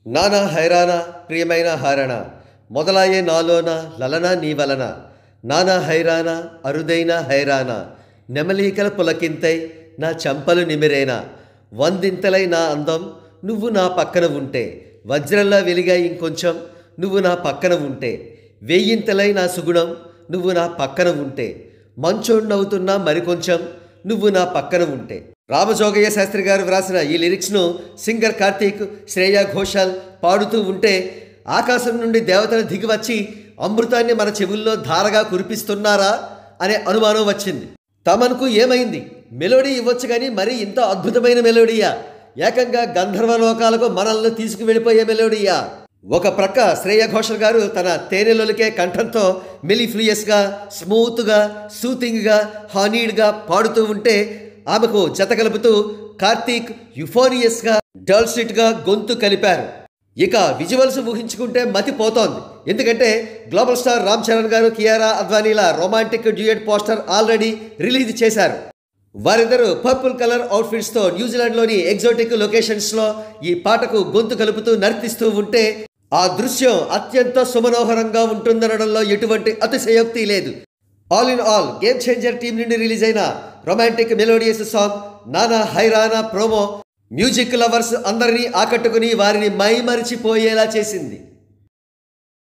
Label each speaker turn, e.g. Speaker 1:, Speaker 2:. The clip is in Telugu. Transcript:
Speaker 1: నానా హైరానా ప్రియమైన హారణ మొదలాయే నాలోన లలన నీ వలన నానా హైరానా అరుదైన హైరానా నెమలీకల పులకింతై నా చంపలు నిమిరేనా వందింతలై నా అందం నువ్వు నా పక్కన ఉంటే వజ్రంలా వెలిగా ఇంకొంచెం నువ్వు నా పక్కన ఉంటే వెయ్యింతలై నా సుగుణం నువ్వు నా పక్కన ఉంటే మంచోడినవుతున్నా మరికొంచెం నువ్వు నా పక్కన ఉంటే. రామజోగయ్య శాస్త్రి గారు వ్రాసిన ఈ లిరిక్స్ను సింగర్ కార్తీక్, శ్రేయా ఘోషాల్ పాడుతూ ఉంటే ఆకాశం నుండి దేవతలు దిగివచ్చి అమృతాన్ని మన చెవుల్లో ధారగా కురిపిస్తున్నారా అనే అనుమానం వచ్చింది. తమనుకు ఏమైంది, మెలోడీ ఇవ్వచ్చు కానీ మరీ ఇంత అద్భుతమైన మెలోడీయా, ఏకంగా గంధర్వలోకాలకు మనల్ని తీసుకువెళ్ళిపోయే మెలోడీయా. ఒక ప్రక్క శ్రేయా ఘోషల్ గారు తన తేనెలొలికే కంఠంతో మెలిఫ్లూయస్గా, స్మూత్గా, సూతింగ్గా, హానీడ్గా పాడుతూ ఉంటే ఆమెకు జత కలుపుతూ కార్తీక్ యుఫోరియస్గా, డల్సిట్గా గొంతు కలిపారు. ఇక విజువల్స్ ఊహించుకుంటే మతిపోతోంది. ఎందుకంటే గ్లోబల్ స్టార్ రామ్ చరణ్ గారు, కియారా అద్వానీల romantic duet poster already release చేశారు. వారిద్దరూ పర్పుల్ కలర్ అవుట్ఫిట్స్తో న్యూజిలాండ్లోని ఎగ్జోటిక్ లొకేషన్స్లో ఈ పాటకు గొంతు కలుపుతూ నర్తిస్తూ ఉంటే ఆ దృశ్యం అత్యంత సుమనోహరంగా ఉంటుందనడంలో ఎటువంటి అతిశయోక్తి లేదు. All in all game changer team నుండి రిలీజ్ అయిన రొమాంటిక్ మెలోడియస్ సాంగ్ నానా హైరానా ప్రోమో మ్యూజిక్ లవర్స్ అందరినీ ఆకట్టుకుని వారిని మైమరిచిపోయేలా చేసింది.